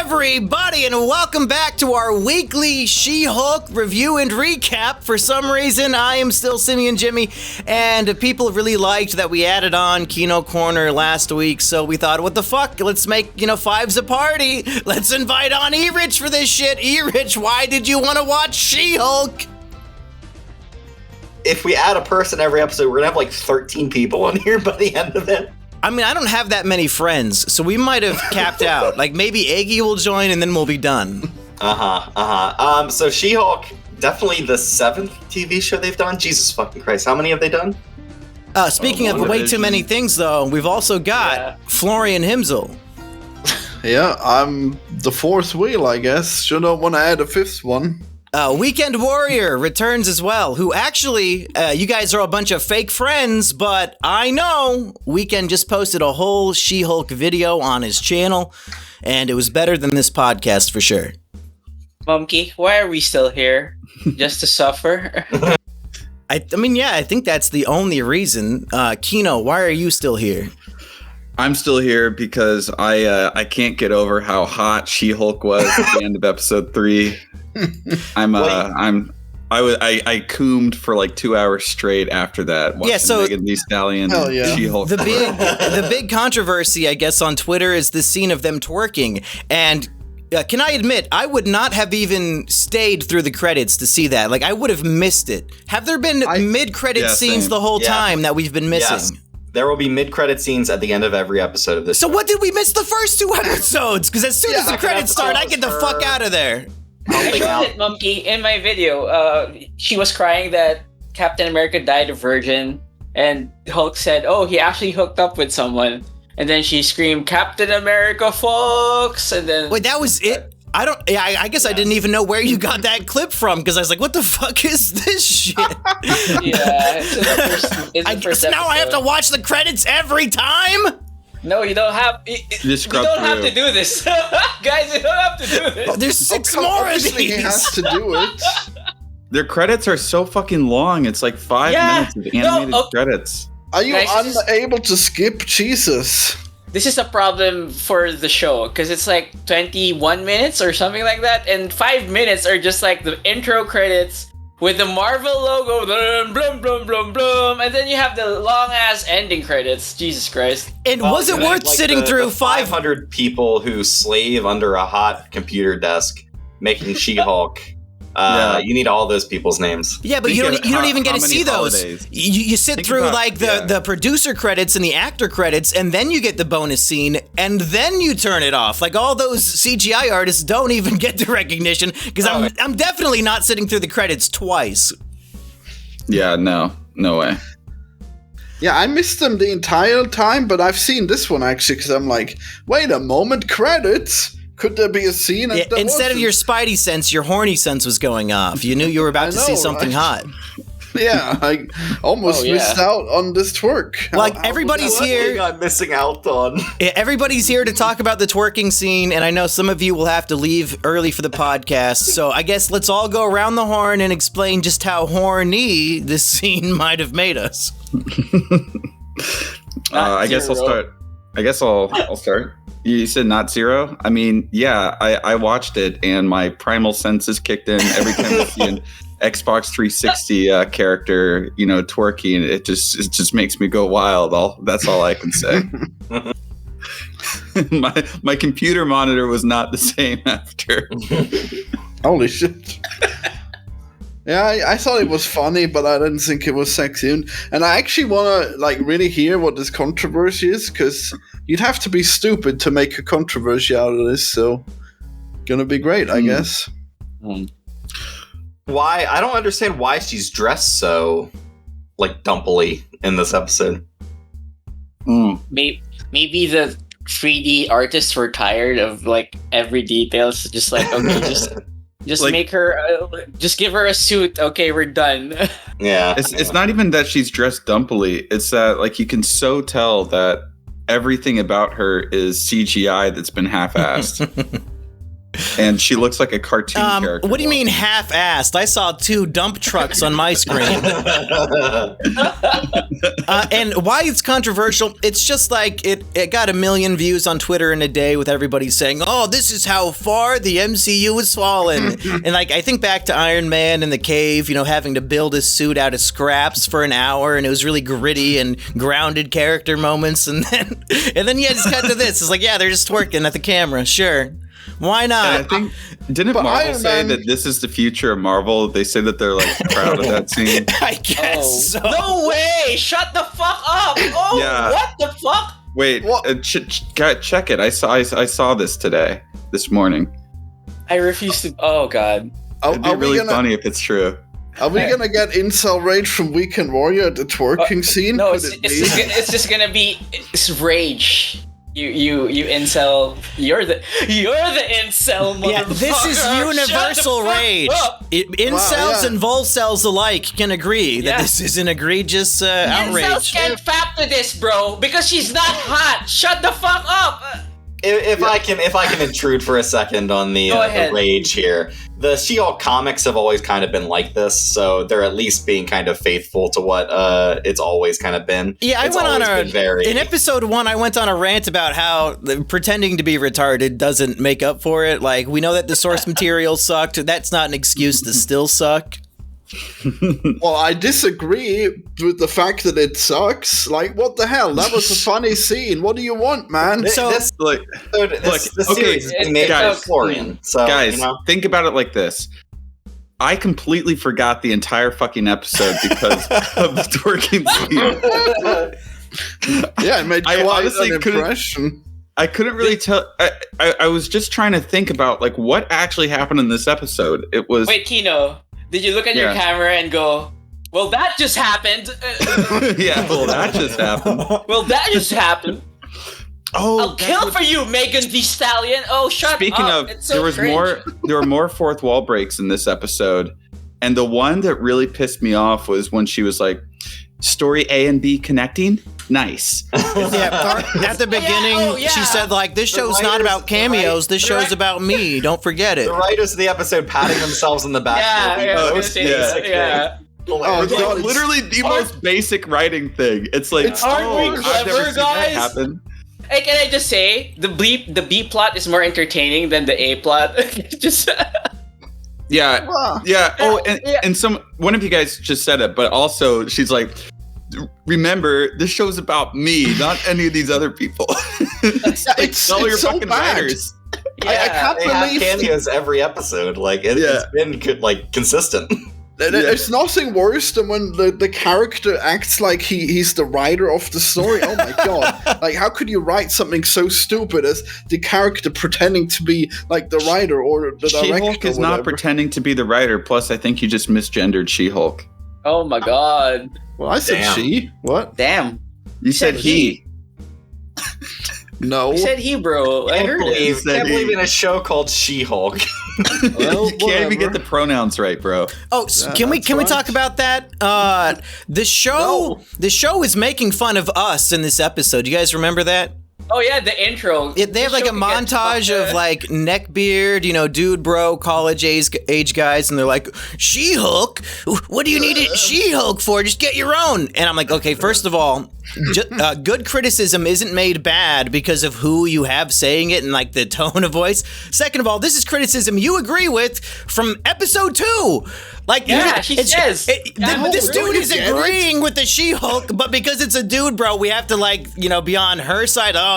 everybody, and welcome back to our weekly She-Hulk review and recap. For some reason, I am still Simian Jimmy, and people really liked that we added on Kino Corner last week, so we thought, what the fuck, let's make, Fives a party. Let's invite on E-Rich for this shit. E-Rich, why did you want to watch She-Hulk? If we add a person every episode, we're gonna have like 13 people in here by the end of it. I mean, I don't have that many friends, so we might have capped out. Like, maybe Iggy will join, and then we'll be done. So She-Hulk, definitely the 7th TV show they've done. Jesus fucking Christ, how many have they done? Speaking of way too many things, though, we've also got Florian Himsel. Yeah, I'm the 4th wheel, I guess. Should not want to add a 5th one. Weekend Warrior returns as well, who actually, you guys are a bunch of fake friends, but I know Weekend just posted a whole She-Hulk video on his channel, and it was better than this podcast for sure. Monkey, why are we still here? Just to suffer? I think that's the only reason. Kino, why are you still here? I'm still here because I can't get over how hot She-Hulk was at the end of episode 3. I coomed for like 2 hours straight after that. Watching Megan Thee Stallion and She-Hulk. The big controversy, I guess, on Twitter is the scene of them twerking. And can I admit, I would not have even stayed through the credits to see that. Like, I would have missed it. Have there been mid-credit scenes the whole time that we've been missing? Yes. There will be mid-credit scenes at the end of every episode of this So show. what did we miss the first 2 episodes? Because as soon as the credits start, I get the fuck out of there. I showed it, Monkey, in my video. She was crying that Captain America died a virgin, and Hulk said, "Oh, he actually hooked up with someone." And then she screamed, "Captain America, folks!" And then wait, that was it. I guess I didn't even know where you got that clip from because I was like, "What the fuck is this shit?" I guess now I have to watch the credits every time. No, you don't have. You don't have to do this, guys. You don't have to do this. There's 6 more of these. He has to do it. Their credits are so fucking long. It's like 5 minutes of animated credits. Are you unable to skip? Jesus. This is a problem for the show because it's like 21 minutes or something like that, and 5 minutes are just like the intro credits with the Marvel logo, blum, blum, blum, blum, and then you have the long-ass ending credits. Jesus Christ. And was it worth sitting through 500 people who slave under a hot computer desk making She-Hulk? You need all those people's names. Yeah, but you don't even get to see those. You sit through the producer credits and the actor credits, and then you get the bonus scene, and then you turn it off. Like, all those CGI artists don't even get the recognition, because I'm definitely not sitting through the credits twice. Yeah, no way. Yeah, I missed them the entire time, but I've seen this one actually, because I'm like, wait a moment, credits? Could there be a scene? Yeah, instead of your spidey sense, your horny sense was going off. You knew you were about to see something hot. Yeah, I almost missed out on this twerk. Like, everybody's here. I'm missing out on. Everybody's here to talk about the twerking scene, and I know some of you will have to leave early for the podcast, so I guess let's all go around the horn and explain just how horny this scene might have made us. I guess I'll start. I'll start. You said not zero? I mean, yeah, I watched it and my primal senses kicked in every time I see an Xbox 360 character, twerking. It just makes me go wild. That's all I can say. my computer monitor was not the same after. Holy shit. Yeah, I thought it was funny, but I didn't think it was sexy. And I actually want to really hear what this controversy is, because you'd have to be stupid to make a controversy out of this. So, gonna be great, I guess. Why? I don't understand why she's dressed so dumpily in this episode. Maybe the 3D artists were tired of every detail. So just okay, just make her, just give her a suit. Okay, we're done. Yeah. It's not even that she's dressed dumpily. It's that you can so tell that everything about her is CGI that's been half-assed. and she looks like a cartoon character. What do you mean half-assed? I saw 2 dump trucks on my screen. And why it's controversial, it's just like it got 1 million views on Twitter in a day with everybody saying, oh, this is how far the MCU has fallen. And like, I think back to Iron Man in the cave, having to build his suit out of scraps for an hour, and it was really gritty and grounded character moments. And then yeah, just cut to this. It's like, yeah, they're just twerking at the camera. Sure. Why not? And I think, didn't Marvel say that this is the future of Marvel? They say that they're like proud of that scene. I guess so. No way! Shut the fuck up! Oh, Yeah. What the fuck? Wait, check it. I saw this this morning. I refuse to. Oh god. It'd be really funny if it's true. Are we gonna get incel rage from Weekend Warrior at the twerking scene? No, it's just gonna be rage. You incel. You're the incel, motherfucker. Yeah, this is universal rage. Incels and volcels alike can agree that this is an egregious outrage. Incels can't fap to this, bro, because she's not hot. Shut the fuck up. If I can intrude for a second on the rage here, the She-Hulk comics have always kind of been like this, so they're at least being kind of faithful to what it's always kind of been. Yeah, in episode 1, I went on a rant about how pretending to be retarded doesn't make up for it. Like, we know that the source material sucked. That's not an excuse to still suck. Well, I disagree with the fact that it sucks. Like, what the hell? That was a funny scene. What do you want, man? This series is being made by Florian. So, guys, think about it like this. I completely forgot the entire fucking episode because of the twerking scene. Yeah, it made quite an impression. I couldn't really tell. I was just trying to think about like what actually happened in this episode. It was Kino. Did you look at your camera and go, well, that just happened? Yeah, well, that just happened. Well, that just happened. Oh, I'll kill for you, Megan Thee Stallion. Oh, shut up. Speaking of, there were more fourth wall breaks in this episode. And the one that really pissed me off was when she was like, story A and B connecting? Nice. Yeah, at the beginning, she said, like, this show's not about cameos. This show's about me. Don't forget it. The writers of the episode patting themselves on the back. Literally the most basic writing thing. It's like, I've never seen that happen. Hey, can I just say, the B plot is more entertaining than the A plot. Just... Yeah. Oh, and one of you guys just said it, but also she's like, remember, this show's about me, not any of these other people. It's all your so fucking bad. writers. I can't they have believe cameos every episode. Like it's been consistent. There's nothing worse than when the character acts like he's the writer of the story. Oh my god. Like, how could you write something so stupid as the character pretending to be like the writer or the director? She-Hulk is not pretending to be the writer. Plus, I think you just misgendered She-Hulk. Oh my god. Well, I said she. What? Damn. You said he. No. You said he, bro. I heard it. Can't believe in a show called She-Hulk. Well, you can't even get the pronouns right, bro. Oh, can we talk about that? The show is making fun of us in this episode. You guys remember that? Oh yeah, the intro. They have like a montage of like neckbeard, dude, bro, college age guys, and they're like, She-Hulk? What do you need She-Hulk for? Just get your own. And I'm like, okay, first of all, good criticism isn't made bad because of who you have saying it and like the tone of voice. Second of all, this is criticism you agree with from episode 2. Like, she says. This dude is agreeing with the She-Hulk, but because it's a dude, bro, we have to be on her side. Oh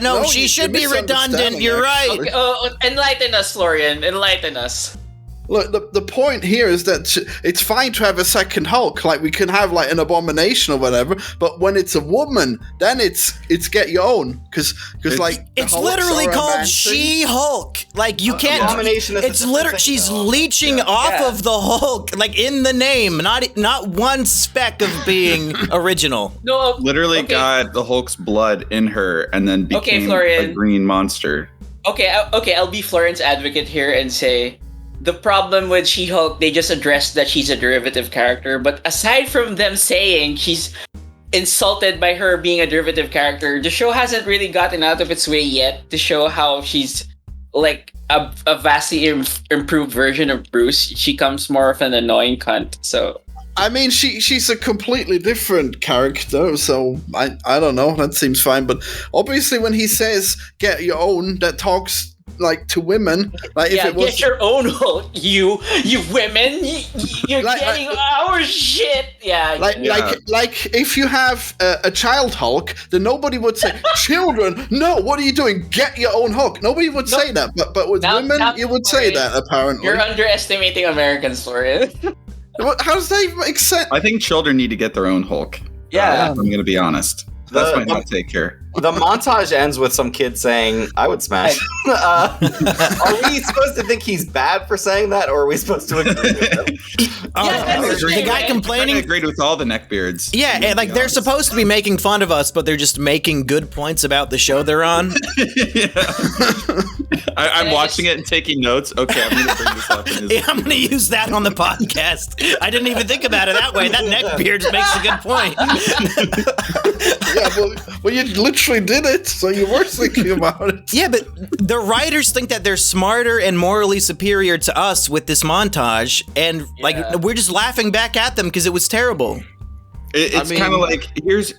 no, she should be redundant. You're right. Okay, enlighten us, Florian. Enlighten us. Look, the point here is that it's fine to have a second Hulk, like we can have like an Abomination or whatever, but when it's a woman, then it's get your own, because like it's literally called She-Hulk. Like you can't. Abomination is it's literally she's leeching off of the Hulk, like in the name, not one speck of being original. No, literally got the Hulk's blood in her and then became a green monster. Okay, I'll be Florian's advocate here and say, the problem with She-Hulk, they just addressed that she's a derivative character, but aside from them saying she's insulted by her being a derivative character, the show hasn't really gotten out of its way yet to show how she's like a vastly improved version of Bruce. She comes more of an annoying cunt. So I mean, she's a completely different character, so I don't know. That seems fine, but obviously when he says "get your own," that talks like to women. Like if it was, get your own Hulk, you women. You're getting our shit. Yeah. Like if you have a child Hulk, then nobody would say, "Children, no, what are you doing? Get your own Hulk." Nobody would say that, but with women, you would say that. Apparently, you're underestimating Americans, Florian. How does that even make sense? I think children need to get their own Hulk. Yeah. I'm going to be honest. That's my hot take here. The montage ends with some kid saying, "I would smash." Are we supposed to think he's bad for saying that, or are we supposed to agree with him? The guy complaining. I agreed with all the neckbeards. Yeah, and like they're supposed to be making fun of us, but they're just making good points about the show they're on. I'm watching it and taking notes. Okay, I'm going to bring this up. I'm going to use that on the podcast. I didn't even think about it that way. That neckbeard makes a good point. Well, you literally did it, so you were thinking about it. Yeah, but the writers think that they're smarter and morally superior to us with this montage, and like we're just laughing back at them because it was terrible. It's kind of like, here's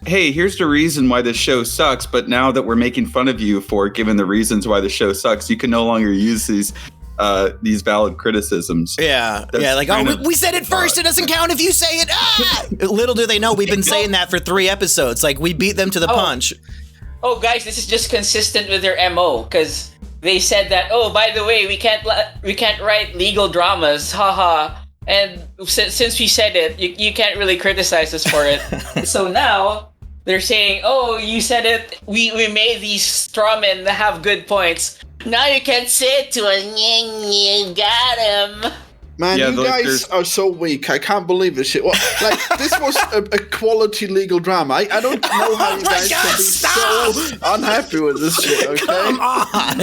the reason why this show sucks, but now that we're making fun of you for giving the reasons why the show sucks, you can no longer use these valid criticisms. Yeah, like, we said it first, it doesn't count if you say it. Ah! Little do they know, we've been saying that for 3 episodes. Like, we beat them to the punch. Oh, guys, this is just consistent with their MO, because they said that, oh, by the way, we can't write legal dramas, haha. And since we said it, you can't really criticize us for it. So now they're saying, oh, you said it, we made these strawmen have good points. Now you can't say it to us. You got him. Man, you guys are so weak. I can't believe this shit. Well, like, this was a quality legal drama. I don't know how you guys can be so unhappy with this shit, okay? Come on!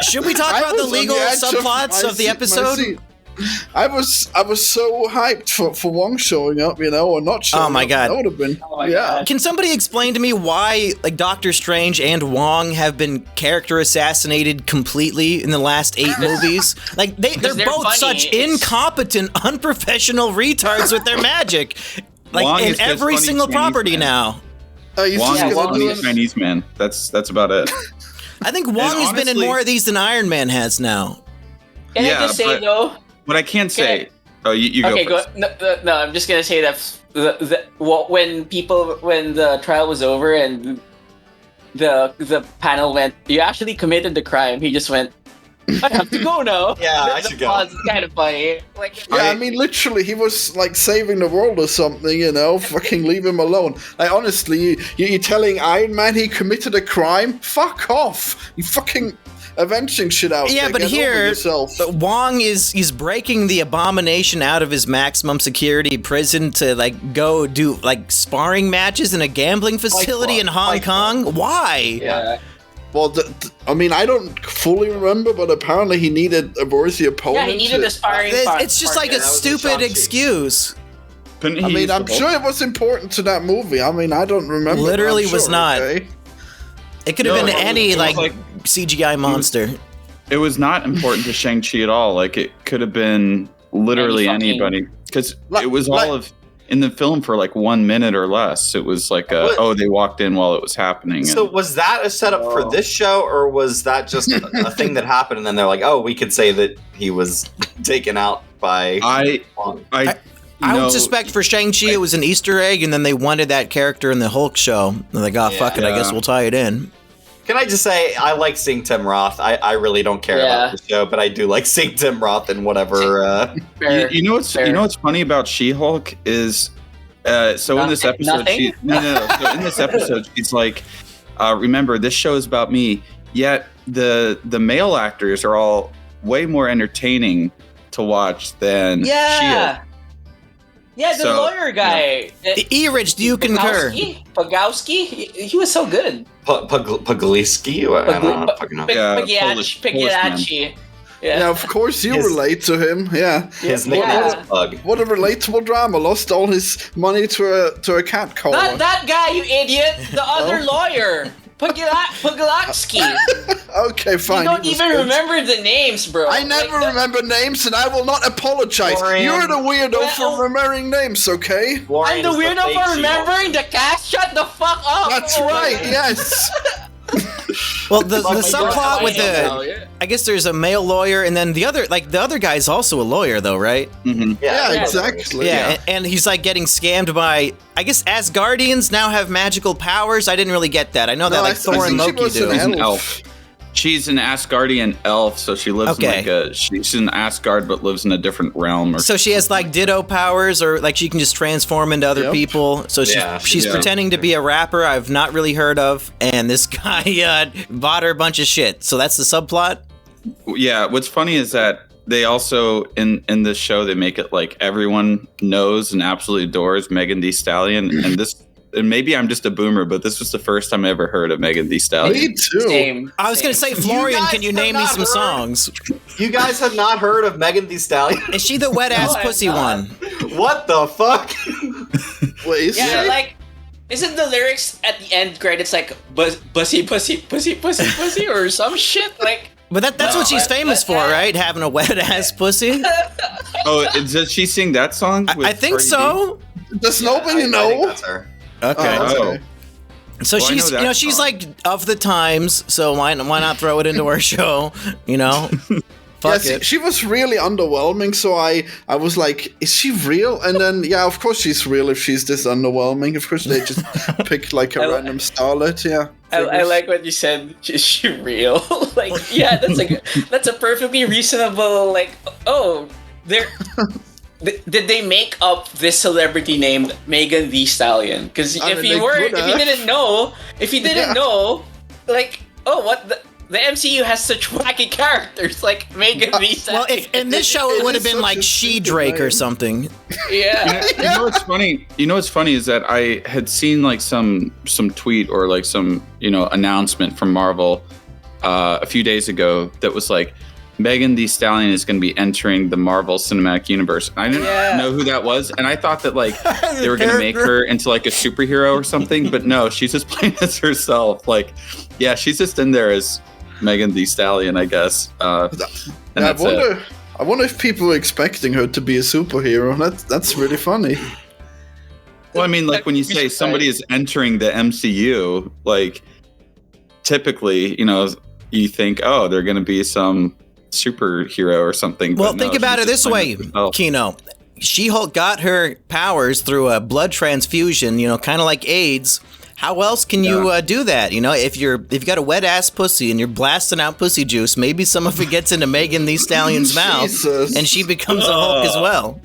Should we talk about the legal subplots of the episode? I was so hyped for Wong showing up, or not showing up. Oh my god. That would have been, God. Can somebody explain to me why, like, Doctor Strange and Wong have been character assassinated completely in the last 8 movies? Like, they're both funny. such incompetent, unprofessional retards with their magic. Like, Wong in every single property now. Wong is funny Chinese man. That's about it. I think Wong has been in more of these than Iron Man has now. Can I just say, though? What I can't say. Oh, you go. Okay, first. No, I'm just gonna say that when the trial was over and the panel went, you actually committed the crime. He just went, I have to go now. Yeah, I should go. It's kind of funny. Like, I mean, literally, he was like saving the world or something. Fucking leave him alone. Like, honestly, you're telling Iron Man he committed a crime? Fuck off! You fucking avenging shit out. Yeah, but here, Wong is breaking the abomination out of his maximum security prison to like go do like sparring matches in a gambling facility in Hong Kong. Why? Yeah. Well, I mean, I don't fully remember, but apparently he needed a worthy opponent. Yeah, he needed a sparring partner. It's just like a stupid excuse. I mean, I'm sure it was important to that movie. I mean, I don't remember. Literally was not. Okay? It could have been any like CGI monster. It was not important to Shang-Chi at all. Like, it could have been literally anybody. Because it was all in the film for like 1 minute or less. It was like, they walked in while it was happening. So was that a setup for this show, or was that just a thing that happened and then they're like, oh, we could say that he was taken out by... I would suspect for Shang-Chi it was an Easter egg, and then they wanted that character in the Hulk show. They're like, fuck it, I guess we'll tie it in. Can I just say, I like seeing Tim Roth. I really don't care about the show, but I do like seeing Tim Roth in whatever. You know what's funny about She-Hulk is, in this episode, So in this episode, she's like, remember, this show is about me. Yet the male actors are all way more entertaining to watch than She-Hulk. Yeah, the lawyer guy. E-Rich, do you concur? Pogowski? He was so good. Puglitsky? I don't know. Pagliacci. Yeah, of course you relate to him. Yeah. His nickname is Pug. What a relatable drama. Lost all his money to a cat collar. Not that guy, you idiot. The other lawyer. Puglatsky. Okay, fine. You don't even remember the names, bro. I never remember names, and I will not apologize. Florian. You're the weirdo for remembering names, okay? I'm the weirdo for remembering the cast. Shut the fuck up. That's right. Yes. Well, the subplot with I guess there's a male lawyer, and then the other guy's also a lawyer, though, right? Mm-hmm. Yeah, exactly. Yeah, and he's like getting scammed by, I guess, Asgardians now have magical powers. I didn't really get that. I know that like Thor and Loki do. She's an elf. She's an Asgardian elf, so she lives in she's in Asgard but lives in a different realm. So she has like ditto powers, or like she can just transform into other people. So she's pretending to be a rapper I've not really heard of, and this guy bought her a bunch of shit. So that's the subplot? Yeah, what's funny is that they also, in this show, they make it like everyone knows and absolutely adores Megan Thee Stallion, and maybe I'm just a boomer, but this was the first time I ever heard of Megan Thee Stallion. Me too. Same. I was going to say, Florian, can you name me some songs? You guys have not heard of Megan Thee Stallion? Is she the wet-ass pussy one? What the fuck? What is she? Like, isn't the lyrics at the end credits like pussy, pussy, pussy, pussy, pussy, or some shit? Like, but that's what she's famous for, right? Having a wet-ass pussy? Oh, does she sing that song? I think so. Does nobody know? I think that's her. Okay. Oh. So she's, she's like of the times. So why not throw it into our show? Fuck it. She was really underwhelming. So I was like, is she real? And then of course she's real if she's this underwhelming. Of course they just pick like a random starlet. Yeah. I like what you said. Is she real? Like, yeah, that's a perfectly reasonable. Like, oh, they're. Did they make up this celebrity named Megan Thee Stallion? Because if you didn't know, like, oh, what the MCU has such wacky characters like Megan Thee Stallion. Well, in this show, it would have been like She-Drake or something. Yeah. You know what's funny? You know what's funny is that I had seen like some tweet or like some announcement from Marvel a few days ago that was like, Megan Thee Stallion is going to be entering the Marvel Cinematic Universe. I didn't know who that was, and I thought that like they were going to make her into like a superhero or something, but no, she's just playing as herself. Like, yeah, she's just in there as Megan Thee Stallion, I guess. I wonder if people are expecting her to be a superhero. That's really funny. Well, I mean, like when you say somebody is entering the MCU, like typically, you think, oh, they're going to be some superhero or something. Well, think about it this way, Kino. She-Hulk got her powers through a blood transfusion, kind of like AIDS. How else can you do that? If you got a wet ass pussy and you're blasting out pussy juice, maybe some of it gets into Megan Thee Stallion's mouth, and she becomes a Hulk as well.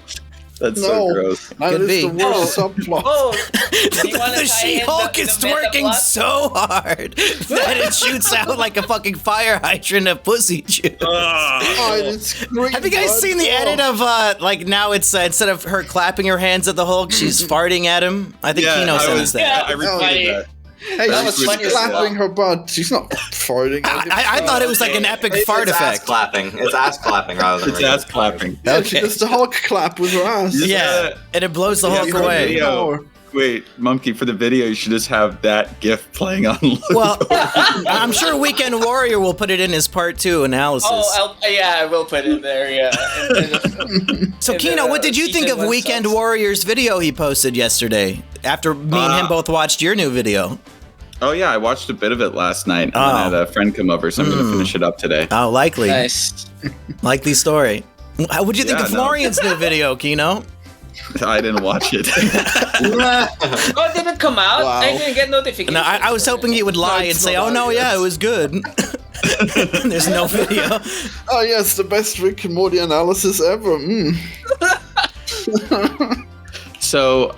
That's so gross. Could be. The worst subplot. The She-Hulk is twerking so hard that it shoots out like a fucking fire hydrant of pussy juice. Have you guys seen the edit of now it's instead of her clapping her hands at the Hulk, she's farting at him? I think Kino says that. Yeah, I retweeted that. Hey, she's clapping her butt. She's not farting. I thought it was like an epic fart effect. It's ass clapping rather than ass clapping. Yeah, she does the Hulk clap with her ass. Yeah, and it blows the Hulk away. Wait, Monkey, for the video, you should just have that GIF playing on. Well, I'm sure Weekend Warrior will put it in his part 2 analysis. I will put it there, yeah. So, Kino, what did you think of Weekend Warrior's video he posted yesterday? After me and him both watched your new video. Oh, yeah, I watched a bit of it last night, and then I had a friend come over, so I'm going to finish it up today. Oh, likely. Nice. Likely story. What did you think of Florian's new video, Kino? I didn't watch it. Oh, it didn't come out? Wow. I didn't get notification. No, I was hoping he would lie and say, oh, no, yeah, it was good. There's no video. Oh, yes, the best Rick and Morty analysis ever. So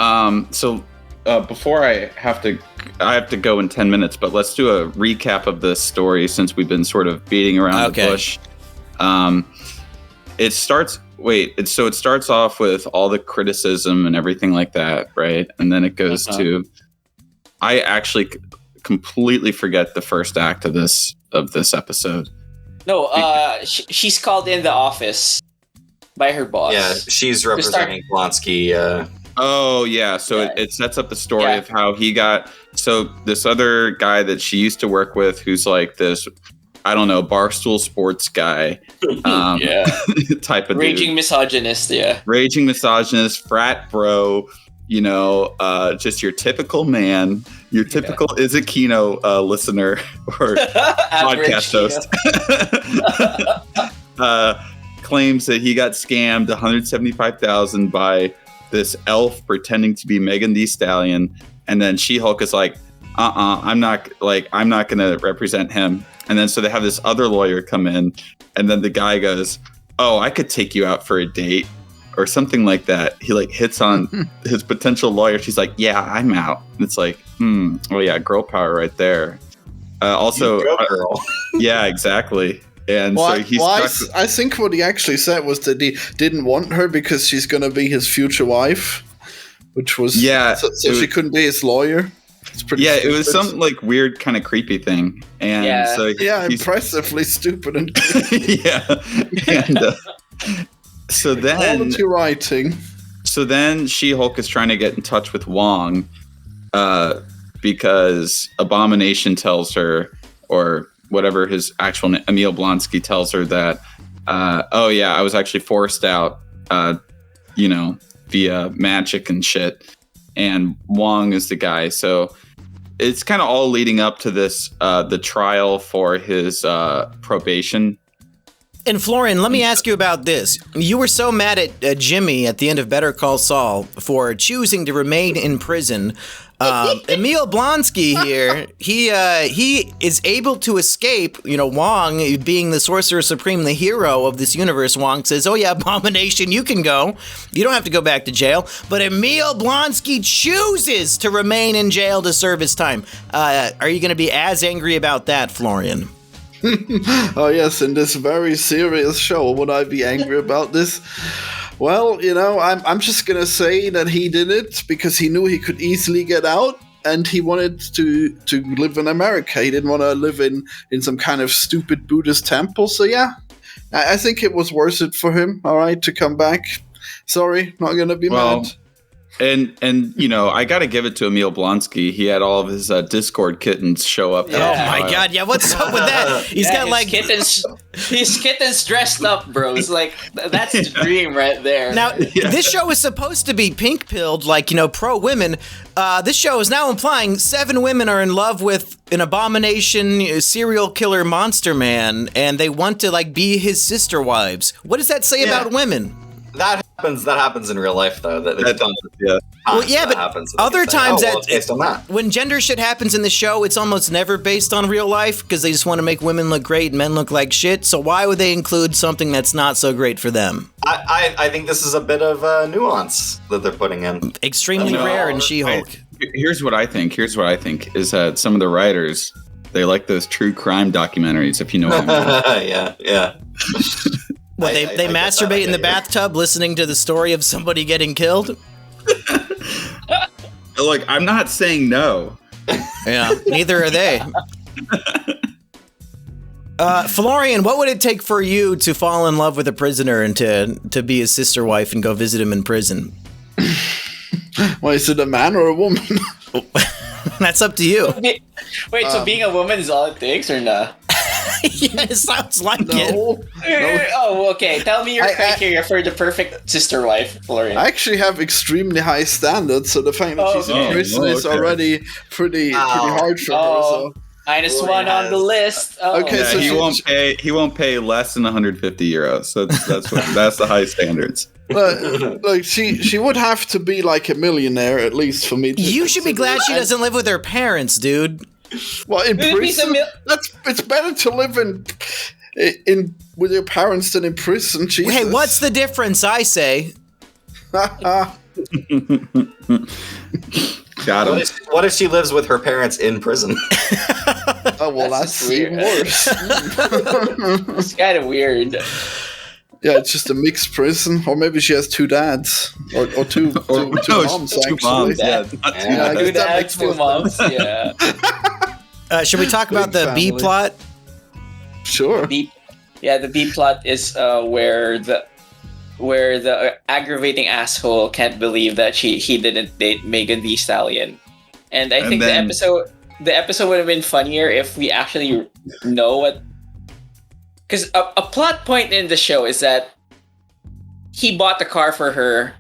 before I have to go in 10 minutes, but let's do a recap of this story since we've been sort of beating around the bush. It starts off with all the criticism and everything like that, right? And then it goes to, I actually completely forget the first act of this episode. No, she's called in the office by her boss. Yeah, she's representing Blonsky Oh yeah, so it sets up the story of how he got. So this other guy that she used to work with, who's like this, I don't know, Barstool Sports guy, type of raging dude. misogynist, raging misogynist, frat bro. Just your typical man, your typical is a Kino listener or podcast host. Claims that he got scammed $175,000 by this elf pretending to be Megan Thee Stallion, and then She-Hulk is like, I'm not gonna represent him. And then so they have this other lawyer come in, and then the guy goes, "Oh, I could take you out for a date." Or something like that. He like hits on his potential lawyer. She's like, "Yeah, I'm out." And it's like, oh yeah, girl power right there. Also, girl. Yeah, exactly. And so he's. I think what he actually said was that he didn't want her because she's gonna be his future wife, which was so she couldn't be his lawyer. It's pretty. Yeah, stupid. it was some like weird kind of creepy thing, and so impressively stupid and and. So then, quality writing. So then, She-Hulk is trying to get in touch with Wong, because Abomination tells her, or whatever his actual name, Emil Blonsky tells her that, I was actually forced out, via magic and shit, and Wong is the guy. So it's kind of all leading up to this, the trial for his probation. And Florian, let me ask you about this. You were so mad at Jimmy at the end of Better Call Saul for choosing to remain in prison. Emil Blonsky here, he is able to escape. Wong, being the Sorcerer Supreme, the hero of this universe, Wong says, "Oh yeah, Abomination, you can go. You don't have to go back to jail." But Emil Blonsky chooses to remain in jail to serve his time. Are you going to be as angry about that, Florian? Oh yes, in this very serious show, would I be angry about this? Well, I'm just gonna say that he did it because he knew he could easily get out, and he wanted to live in America. He didn't want to live in some kind of stupid Buddhist temple. So yeah, I think it was worth it for him. All right, to come back. Sorry, not gonna be mad. And I got to give it to Emil Blonsky. He had all of his Discord kittens show up. Yeah. Oh my god! Yeah, what's up with that? He's got like kittens. His kittens dressed up, bro. It's like that's the dream right there. Now, this show is supposed to be pink-pilled, like pro women. This show is now implying 7 women are in love with an Abomination serial killer monster man, and they want to be his sister wives. What does that say about women? That happens in real life, though. But other times it's based on that. When gender shit happens in the show, it's almost never based on real life because they just want to make women look great and men look like shit. So why would they include something that's not so great for them? I think this is a bit of nuance that they're putting in. Extremely rare in She-Hulk. Here's what I think is that some of the writers, they like those true crime documentaries, if you know what I mean. Yeah. Well, they masturbate in the bathtub listening to the story of somebody getting killed? Look, I'm not saying no. Yeah, neither are they. Florian, what would it take for you to fall in love with a prisoner and to be his sister wife and go visit him in prison? Well, is it a man or a woman? That's up to you. Wait, so being a woman is all it takes or not? Yeah, it sounds like it. No. Oh, okay. Tell me your criteria for the perfect sister wife, Florian. I actually have extremely high standards, so the fact that she's in prison is already pretty hard for her. So. -1 on the list. Oh. Okay, yeah, so he won't pay less than 150 euros. So that's the high standards. Like she would have to be like a millionaire at least for me. You should be glad she doesn't live with her parents, dude. Well, in prison, it's better to live in with your parents than in prison. Jesus. Hey, what's the difference? I say. Got him. What if she lives with her parents in prison? Oh well, that's even worse. It's kind of weird. Yeah, it's just a mixed prison, or maybe she has 2 dads, or two moms. Two moms. Yeah, two dads, 2 moms. Yeah. Should we talk about the B plot? Sure. The B plot is where where the aggravating asshole can't believe that he didn't date Megan Thee Stallion, and I think the episode would have been funnier if we actually know what. Because a plot point in the show is that he bought the car for her,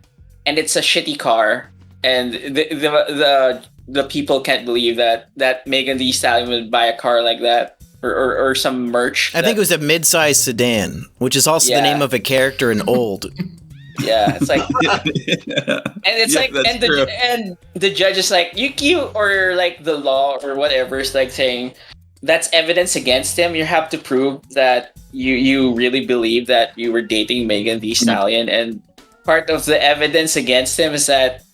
and it's a shitty car, and the people can't believe that Megan Thee Stallion would buy a car like that. Or some merch. I think it was a mid-sized sedan, which is also the name of a character in Old. Yeah, it's like, and it's like, and the judge is like, you or like the law or whatever is like saying that's evidence against him. You have to prove that you really believe that you were dating Megan Thee Stallion, and part of the evidence against him is that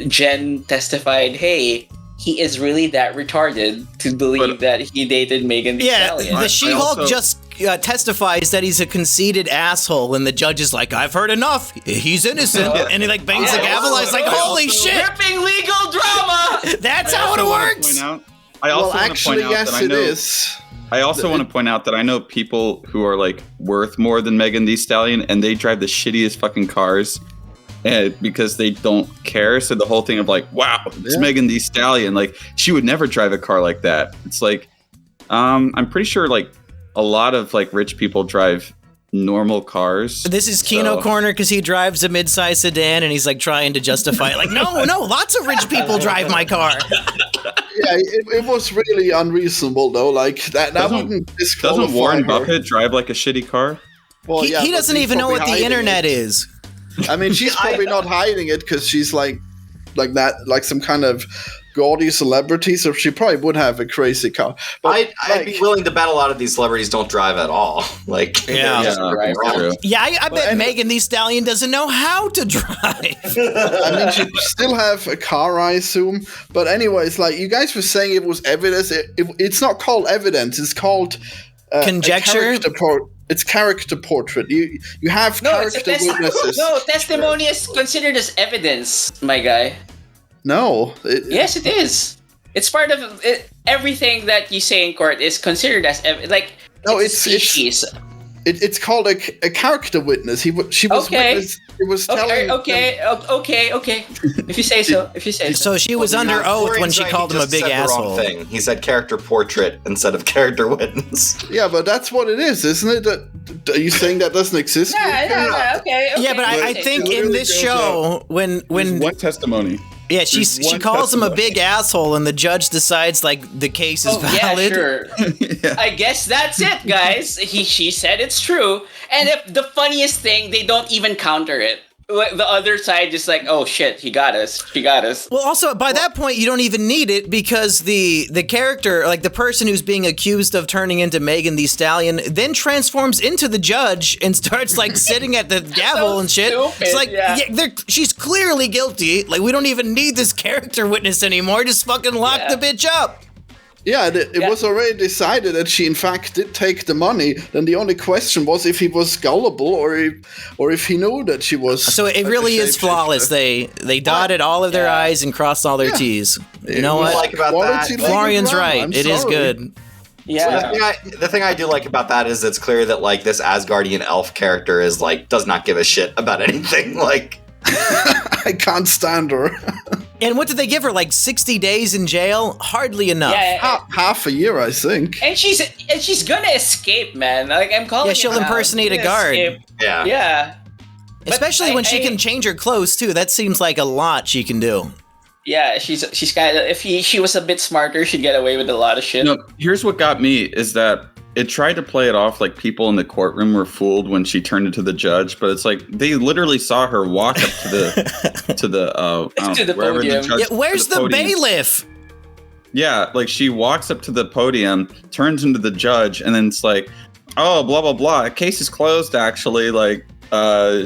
Jen testified, hey, he is really that retarded to believe that he dated Megan Thee Stallion. Yeah, the She-Hulk just testifies that he's a conceited asshole, and the judge is like, I've heard enough. He's innocent. And he like bangs the gavel. He's like, holy shit. Ripping legal drama. That's how it works. I also want to point out that I know, it is. I also want to point out that I know people who are like worth more than Megan Thee Stallion, and they drive the shittiest fucking cars. And because they don't care, so the whole thing of like, wow, it's Megan Thee Stallion, like she would never drive a car like that. It's like, I'm pretty sure like a lot of like rich people drive normal cars. This is Kino Corner because he drives a mid-sized sedan and he's like trying to justify it. Like, no, lots of rich people drive my car. Yeah, it was really unreasonable though. Like that wouldn't disqualify. Doesn't Warren Buffett drive like a shitty car? Well, he doesn't even know what the internet is. I mean, she's probably not hiding it because she's like that, like some kind of gaudy celebrity. So she probably would have a crazy car. But I'd be willing to bet a lot of these celebrities don't drive at all. Like, I bet Megan Thee Stallion doesn't know how to drive. I mean, she still have a car, I assume. But anyways, like you guys were saying, it was evidence. It's not called evidence. It's called conjecture. It's character portrait. You have character witnesses. No, testimony is considered as evidence, my guy. No. Yes, it is. It's part of it, everything that you say in court is considered as like. No, it's species. It's called a character witness. She was witness. It was telling. Okay. If you say so. So she was under oath when she called him a big asshole. Thing. He said character portrait instead of character witness. Yeah, but that's what it is, isn't it? Are you saying that doesn't exist? Yeah, okay. Yeah, but I think in this show, when one testimony. Yeah, she calls him a big asshole, and the judge decides like the case is valid. Yeah, sure. Yeah. I guess that's it, guys. She said it's true, and the funniest thing, they don't even counter it. The other side just like, oh shit, he got us. She got us. Well, also by that point, you don't even need it because the character, like the person who's being accused of turning into Megan Thee Stallion, then transforms into the judge and starts like sitting at the gavel and shit. Stupid, it's like, she's clearly guilty. Like we don't even need this character witness anymore. Just fucking lock the bitch up. Yeah, it was already decided that she in fact did take the money. Then the only question was if he was gullible or if he knew that she was. So it really is flawless. They dotted all of their I's and crossed all their T's. You know what? Like about that, Florian's right. It is good. Yeah. So the thing I do like about that is it's clear that like this Asgardian elf character is like does not give a shit about anything. Like I can't stand her. And what did they give her? Like 60 days in jail? Hardly enough. Yeah, half a year, I think. And she's gonna escape, man. Like I'm calling. Yeah, she'll impersonate a guard. Escape. Yeah. Yeah. Especially when she can change her clothes too. That seems like a lot she can do. Yeah, she's kind of. If she was a bit smarter, she'd get away with a lot of shit. No, here's what got me is that it tried to play it off like people in the courtroom were fooled when she turned into the judge, but it's like they literally saw her walk up to the to the podium. Where's the bailiff? Yeah, like she walks up to the podium, turns into the judge, and then it's like, oh, blah blah blah. Case is closed. Actually, like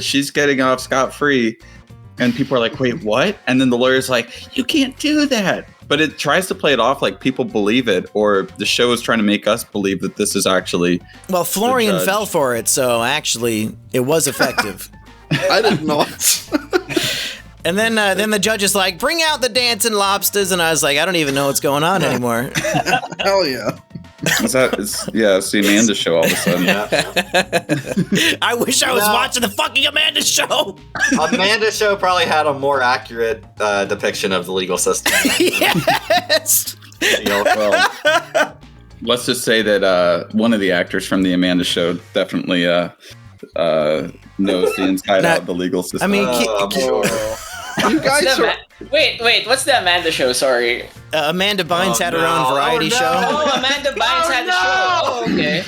she's getting off scot-free, and people are like, wait, what? And then the lawyer's like, you can't do that. But it tries to play it off like people believe it, or the show is trying to make us believe that this is actually. Well, Florian fell for it, so actually it was effective. I did not. And then the judge is like, bring out the dancing lobsters, and I was like, I don't even know what's going on anymore. Hell yeah. It's the Amanda Show all of a sudden. Yeah. I wish I was watching the fucking Amanda Show. Amanda Show probably had a more accurate depiction of the legal system. Yes. Well, let's just say that one of the actors from the Amanda Show definitely knows the inside out of the legal system. I mean, You guys are... Wait, what's the Amanda Show? Sorry. Amanda Bynes had her own variety show. Oh, Amanda Bynes had a show. Oh, okay.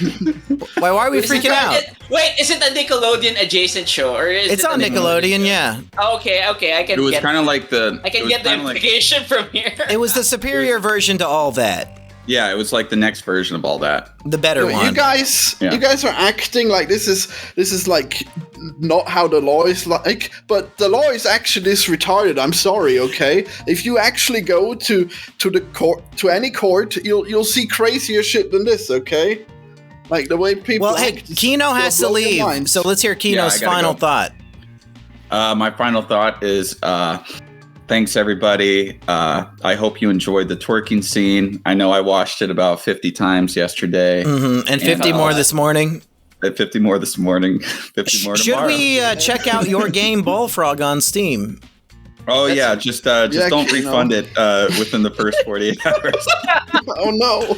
Why are we freaking out? Wait, is it a Nickelodeon adjacent show, or is it's on Nickelodeon? Yeah. Okay, I can. It was kind of like the. I can get the implication from here. It was the superior version to all that. Yeah, it was like the next version of all that. The better one. You guys are acting like this is like not how the law is like, but the law is actually this retarded. I'm sorry, okay? If you actually go to the court, to any court, you'll see crazier shit than this, okay? Like the way people. Well, hey, Kino has to leave, so let's hear Kino's final thought. My final thought is. Thanks, everybody. I hope you enjoyed the twerking scene. I know I watched it about 50 times yesterday. Mm-hmm. And 50 more this morning. 50 more this morning. 50 more tomorrow. Should we check out your game, Bullfrog, on Steam? Oh, yeah. Just don't refund it within the first 48 hours. Oh, no.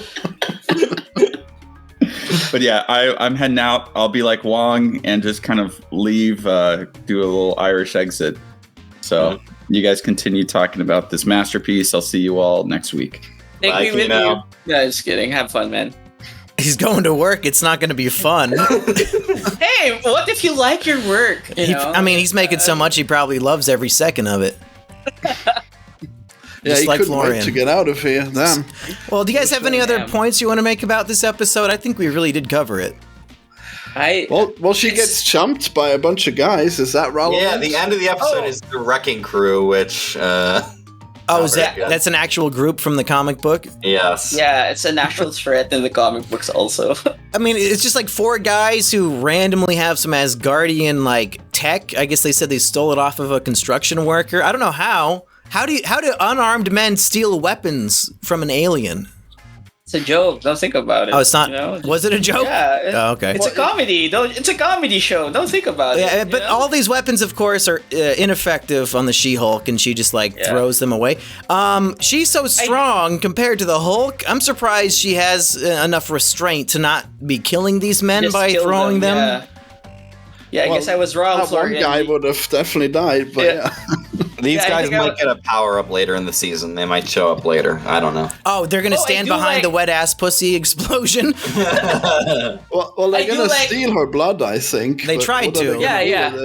But yeah, I'm heading out. I'll be like Wong and just kind of leave, do a little Irish exit. So... You guys continue talking about this masterpiece. I'll see you all next week. Thank you with you. Yeah, just kidding. Have fun, man. He's going to work. It's not going to be fun. Hey, what if you like your work? He's making so much he probably loves every second of it. Yeah, he like couldn't Florian. wait to get out of here. Damn. Well, do you guys have any other points you want to make about this episode? I think we really did cover it. Well, she gets jumped by a bunch of guys. Is that relevant? Yeah, the end of the episode is the Wrecking Crew, which... that's an actual group from the comic book? Yes. Yeah, it's an actual threat in the comic books also. I mean, it's just like 4 guys who randomly have some Asgardian, like, tech. I guess they said they stole it off of a construction worker. I don't know how. How do unarmed men steal weapons from an alien? It's a joke. Don't think about it. Oh, it's not. Was it a joke? Yeah. Oh, okay. It's a comedy. It's a comedy show. Don't think about it. Yeah, but all these weapons, of course, are ineffective on the She-Hulk, and she just throws them away. She's so strong compared to the Hulk. I'm surprised she has enough restraint to not be killing these men by throwing them. Yeah, I guess I was wrong. That one guy would have definitely died, but yeah. These guys might get a power-up later in the season. They might show up later. I don't know. Oh, they're going to stand behind the wet-ass pussy explosion? well, they're going to steal her blood, I think. They tried to. Yeah.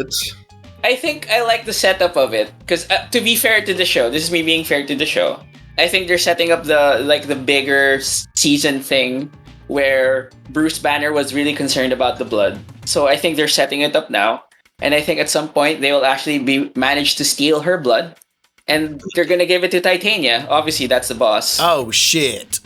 I think I like the setup of it. Because to be fair to the show, this is me being fair to the show, I think they're setting up the bigger season thing where Bruce Banner was really concerned about the blood. So I think they're setting it up now. And I think at some point they will actually manage to steal her blood. And they're going to give it to Titania. Obviously, that's the boss. Oh, shit.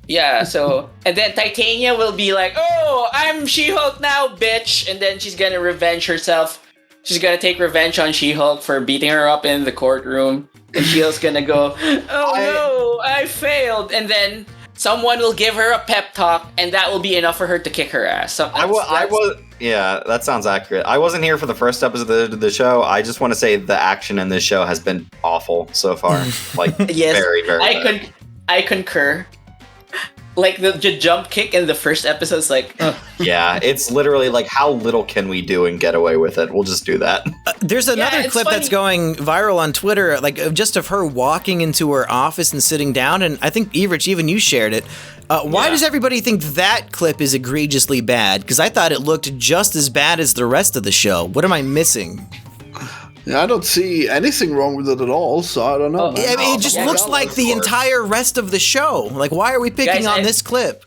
Yeah, so... And then Titania will be like, oh, I'm She-Hulk now, bitch! And then she's going to revenge herself. She's going to take revenge on She-Hulk for beating her up in the courtroom. And She-Hulk's going to go, no, I failed. And then... someone will give her a pep talk, and that will be enough for her to kick her ass. So yeah, that sounds accurate. I wasn't here for the first episode of the show. I just want to say the action in this show has been awful so far. Like, yes, very, very bad. I concur. Like, the jump kick in the first episode is like... Yeah, it's literally like, how little can we do and get away with it? We'll just do that. There's another clip that's going viral on Twitter, like, just of her walking into her office and sitting down, and I think, Everich, even you shared it. Why does everybody think that clip is egregiously bad? Because I thought it looked just as bad as the rest of the show. What am I missing? Yeah, I don't see anything wrong with it at all, so I don't know. I mean, it just looks like the entire rest of the show. Like, why are we picking on this clip?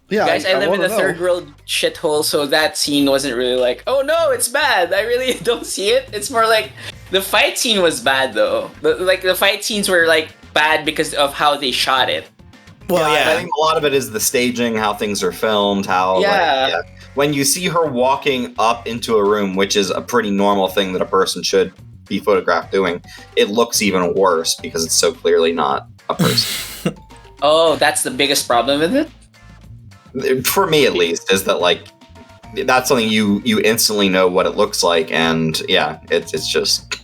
Yeah, guys, I live in a third world shithole, so that scene wasn't really like, oh no, it's bad. I really don't see it. It's more like the fight scene was bad, though. The fight scenes were like bad because of how they shot it. Well, yeah. I think a lot of it is the staging, how things are filmed, how when you see her walking up into a room, which is a pretty normal thing that a person should be photographed doing, it looks even worse because it's so clearly not a person. Oh, that's the biggest problem with it? for me at least, is that like that's something you instantly know what it looks like, and yeah, it's just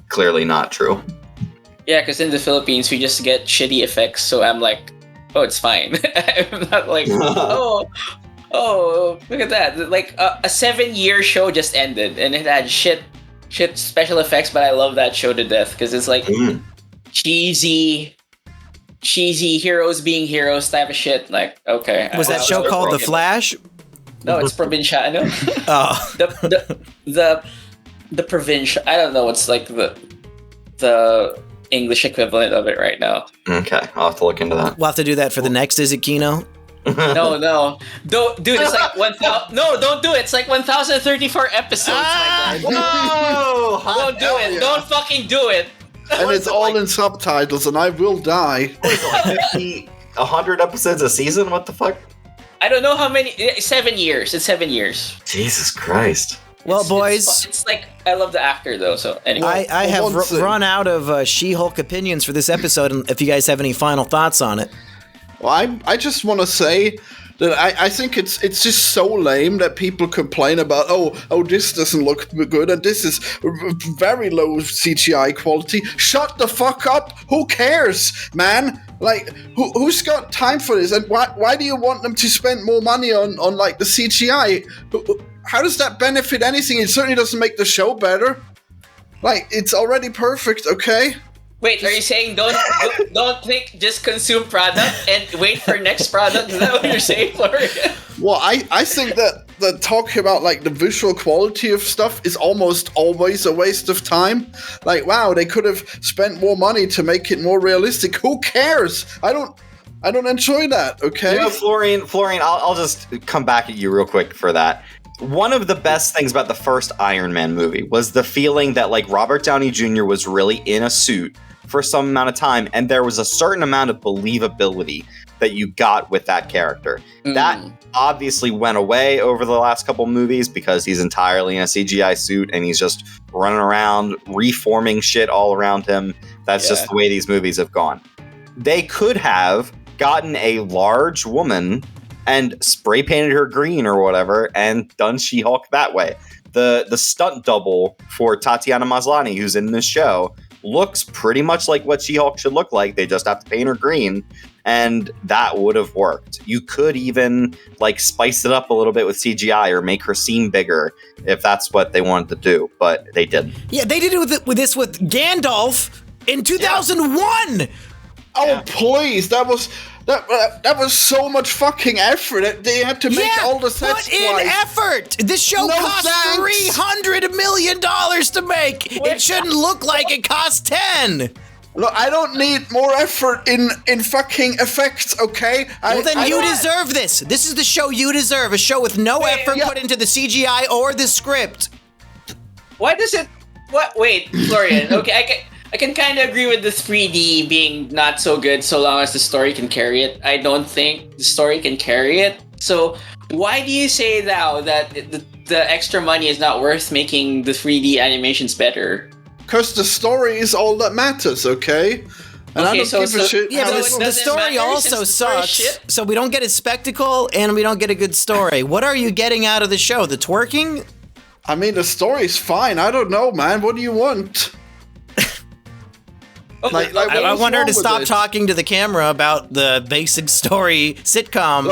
clearly not true. Yeah, because in the Philippines we just get shitty effects, so I'm like, oh, it's fine. I'm not like, oh, look at that! Like a 7-year show just ended, and it had shit special effects, but I love that show to death because it's like cheesy heroes being heroes type of shit. Like, okay, was that show called The Flash? No, it's Provinciano. Oh, the provincial. I don't know what's like the English equivalent of it right now. Okay, I'll have to look into that. we'll have to do that for the next. Is it Kino? No, don't, dude. It's like 1,000. No, don't do it. It's like 1,034 episodes. My God. No, Don't do it. yeah. Don't fucking do it. And it's all in subtitles, and I will die. 100 episodes a season? What the fuck? I don't know how many. 7 years. It's 7 years. Jesus Christ. Well, boys, It's like I love the actor though. So anyway, I have one thing. run out of She-Hulk opinions for this episode, and if you guys have any final thoughts on it. Well, I just want to say that I think it's just so lame that people complain about oh this doesn't look good and this is very low CGI quality. Shut the fuck up! Who cares, man? Like who's got time for this? And why do you want them to spend more money on like the CGI? How does that benefit anything? It certainly doesn't make the show better. Like it's already perfect, okay? wait, are you saying don't think, just consume product and wait for next product? Is that what you're saying, Florian? Well, I think that the talking about like the visual quality of stuff is almost always a waste of time. Like, wow, they could have spent more money to make it more realistic. Who cares? I don't enjoy that. Okay. You know, Florian, I'll just come back at you real quick for that. One of the best things about the first Iron Man movie was the feeling that like Robert Downey Jr. was really in a suit for some amount of time, and there was a certain amount of believability that you got with that character. That obviously went away over the last couple movies because he's entirely in a CGI suit and he's just running around reforming shit all around him. That's just the way these movies have gone. They could have gotten a large woman and spray painted her green or whatever and done She-Hulk that way. The stunt double for Tatiana Maslany, who's in this show, looks pretty much like what She-Hulk should look like. They just have to paint her green, and that would have worked. You could even like spice it up a little bit with CGI or make her seem bigger if that's what they wanted to do, but they didn't. Yeah, they did it with Gandalf in 2001. Oh, please! That was so much fucking effort. They had to make all the sets put in twice. effort. This show No cost thanks. $300 million to make. It shouldn't look like it cost 10. Look, I don't need more effort in fucking effects, okay? Well, then you deserve this. This is the show you deserve. A show with no effort put into the CGI or the script. Why does it? What? Wait, Florian. Okay, I can kind of agree with the 3D being not so good so long as the story can carry it. I don't think the story can carry it. So why do you say now that the extra money is not worth making the 3D animations better? Because the story is all that matters, okay? And I don't give a shit. Yeah, how but it the looks. story also sucks. So we don't get a spectacle and we don't get a good story. What are you getting out of the show? The twerking? I mean, the story's fine. I don't know, man. What do you want? I want her to stop talking to the camera about the basic story sitcom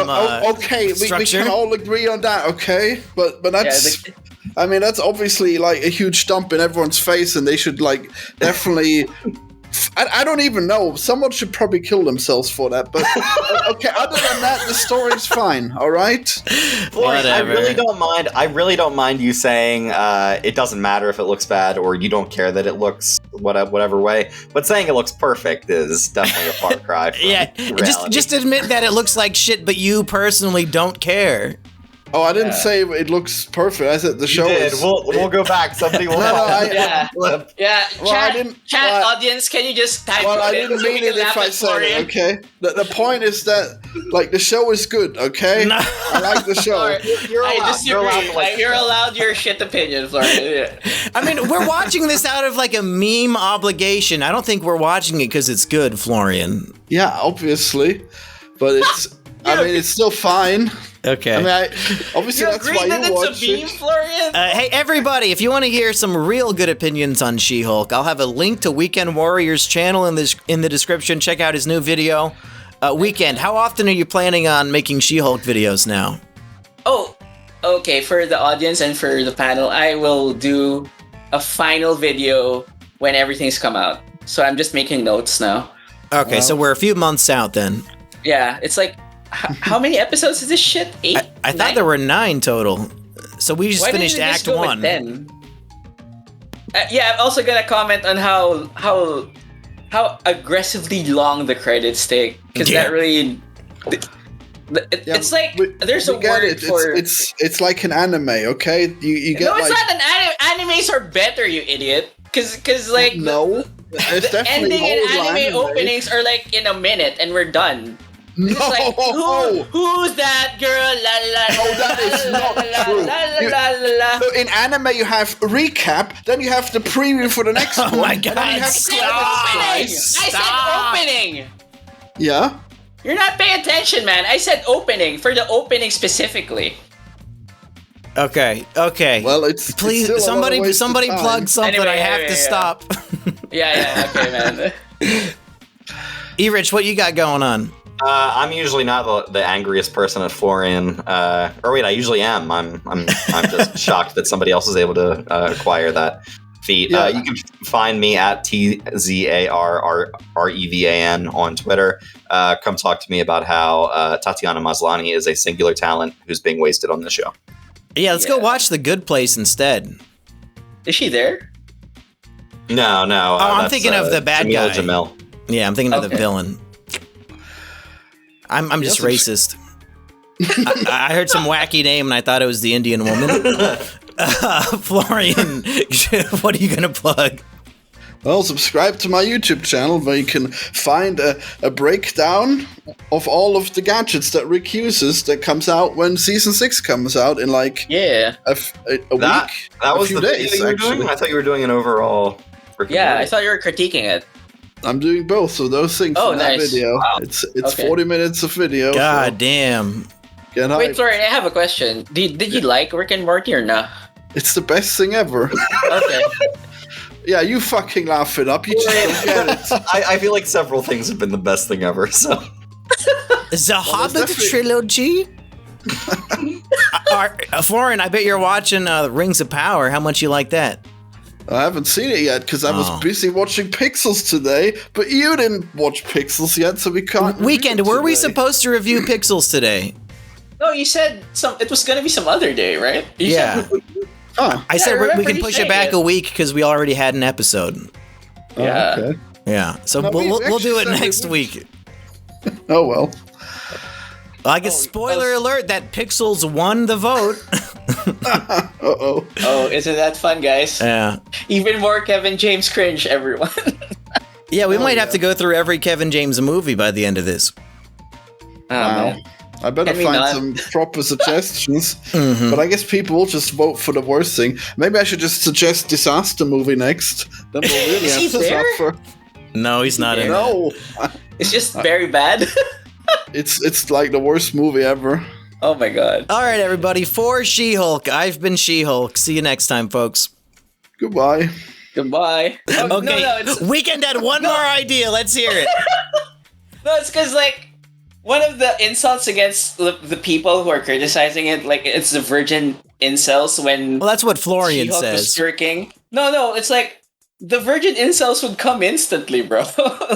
okay, we structure. can all agree on that, okay? But that's... I mean, that's obviously, like, a huge dump in everyone's face, and they should, like, definitely... I don't even know. Someone should probably kill themselves for that. But, okay, other than that, the story's fine, all right? Florian, I really don't mind you saying it doesn't matter if it looks bad or you don't care that it looks whatever way. But saying it looks perfect is definitely a far cry from reality. Just admit that it looks like shit, but you personally don't care. Oh, I didn't say it looks perfect. I said the show is... We'll go back. Somebody will Well, chat audience, can you just type I didn't mean it if I said it, okay? The point is that, like, the show is good, okay? No. I like the show. You're allowed your shit opinion, Florian. I mean, we're watching this out of, like, a meme obligation. I don't think we're watching it because it's good, Florian. Yeah, obviously. But I mean, it's still fine. Okay. I mean, obviously that's why you watch it. Florian? Hey, everybody, if you want to hear some real good opinions on She-Hulk, I'll have a link to Weekend Warrior's channel in the description. Check out his new video. Weekend, how often are you planning on making She-Hulk videos now? Oh, okay. For the audience and for the panel, I will do a final video when everything's come out. So I'm just making notes now. Okay, so we're a few months out then. Yeah, it's like, how many episodes is this shit? 8? I thought there were 9 total. So we just finished didn't they Act just go with 1. 10? Yeah, I'm also gonna comment on how aggressively long the credits take, because that really. It's like there's a word for it's like an anime, okay? You get. No, it's not an anime. Animes are better, you idiot. Because like no, the ending and anime openings are like in a minute and we're done. No, it's like, who's that girl? La la. Oh, that is not true. So in anime, you have recap, then you have the preview for the next one. Oh my god! I said opening. Yeah. You're not paying attention, man. I said opening for the opening specifically. Okay. Well, it's please somebody plug something. Anyway, I have to stop. Yeah. Okay, man. E-Rich, what you got going on? I'm usually not the angriest person at Florian. Or wait, I usually am. I'm just shocked that somebody else is able to acquire that feat. Yeah. You can find me at TZARREVAN on Twitter. Come talk to me about how Tatiana Maslany is a singular talent who's being wasted on the show. Yeah, let's go watch The Good Place instead. Is she there? No. Oh, I'm thinking of the bad guy. Jamil. Yeah, I'm thinking of the villain. I'm just racist. I heard some wacky name and I thought it was the Indian woman. Florian, what are you going to plug? Well, subscribe to my YouTube channel where you can find a breakdown of all of the gadgets that Rick uses that comes out when Season 6 comes out in like a week. That was few the days, video you were doing? I thought you were doing an overall. Yeah, I thought you were critiquing it. I'm doing both of those things in that video. Wow. It's 40 minutes of video. God damn. Wait, sorry, I have a question. Did you like Rick and Morty or not? It's the best thing ever. Okay. Yeah, you fucking laugh it up. You just don't get it. I feel like several things have been the best thing ever, so. The Hobbit trilogy? Florian, I bet you're watching Rings of Power. How much you like that? I haven't seen it yet because I was busy watching Pixels today, but you didn't watch Pixels yet, so we can't. Weekend, were we supposed to review Pixels today? No, you said it was going to be some other day, right? I said we can push it back a week because we already had an episode. Yeah. Okay. Yeah. So we'll do it next week. Oh well. I guess spoiler alert that Pixels won the vote. Uh-oh. Oh, isn't that fun, guys? Yeah. Even more Kevin James cringe, everyone. Yeah, we might have to go through every Kevin James movie by the end of this. Wow. Man. I better find some proper suggestions. But I guess people will just vote for the worst thing. Maybe I should just suggest Disaster Movie next. Then we'll really have to suffer. No, he's not in it. No. It's just very bad. It's like the worst movie ever. Oh my god. All right, everybody. For She-Hulk, I've been She-Hulk. See you next time, folks. Goodbye. Goodbye. Oh, okay. No, Weekend had one more idea. Let's hear it. No, it's because like one of the insults against the people who are criticizing it, like it's the virgin incels when. Well, that's what Florian She-Hulk says. was twerking. No, it's like the virgin incels would come instantly, bro.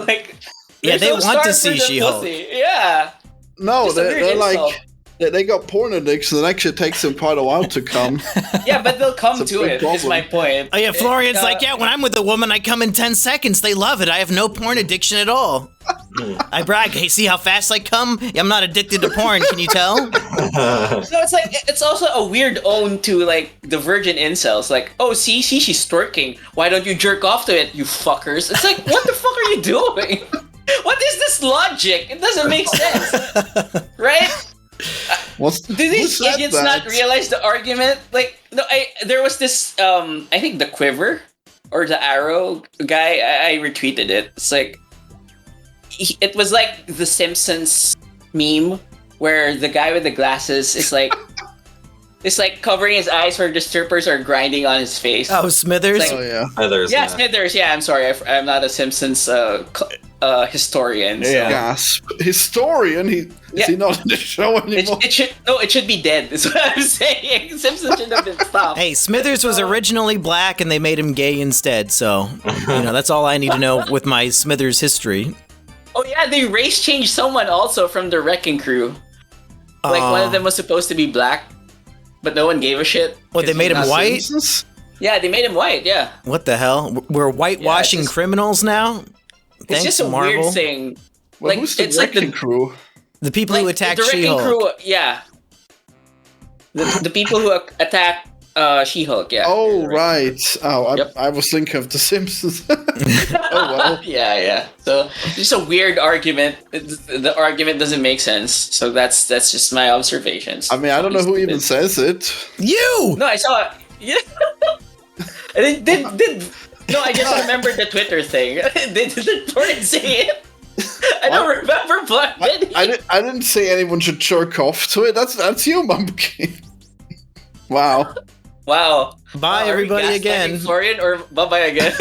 Like. Yeah, they want to see She-Hulk. Yeah. No, they're like. They got porn addiction. It actually takes them quite a while to come. Yeah, but they'll come to it, is my point. Oh, yeah, Florian's like, yeah, when I'm with a woman, I come in 10 seconds. They love it. I have no porn addiction at all. I brag. Hey, see how fast I come? I'm not addicted to porn. Can you tell? So it's like, it's also a weird own to, like, the virgin incels. Like, oh, see, she's twerking. Why don't you jerk off to it, you fuckers? It's like, what the fuck are you doing? What is this logic? It doesn't make sense. Right? Do these idiots not realize the argument? Like, no, there was this, I think the Quiver or the Arrow guy, I retweeted it. It's like, it was like the Simpsons meme where the guy with the glasses is like, it's like covering his eyes where the strippers are grinding on his face. Oh, Smithers. Like, Oh yeah. Smithers. Yeah, Smithers. Yeah, I'm sorry, I'm not a Simpsons historian. So. Yeah. Gasp. Historian. Is he not in the show anymore? It should be dead. Is what I'm saying. Simpsons should have been stopped. Hey, Smithers was originally black, and they made him gay instead. So, that's all I need to know with my Smithers history. Oh yeah, they race changed someone also from the Wrecking Crew. Like one of them was supposed to be black, but no one gave a shit. What, they made him white? Simpsons? Yeah, they made him white. Yeah. What the hell? We're whitewashing criminals now? It's Thanks, just a Marvel. weird thing. Well, Like, who's the it's like Wrecking Crew? The people who attacked the Wrecking She-Hulk. Crew. Yeah. The people who attack She-Hulk. Yeah. Oh right. Oh, Yep. I was thinking of the Simpsons. Oh well. Yeah. So just a weird argument. The argument doesn't make sense. So that's just my observations. I mean, I don't know who even says it. You! No, I saw it. Yeah. And no, I just remembered the Twitter thing. Did Florian say it? I don't remember, but did he? I didn't say anyone should jerk off to it. That's you, Mumpkin. Wow. Wow. Bye, Are we everybody, gaslighting again. Florian, or bye-bye again?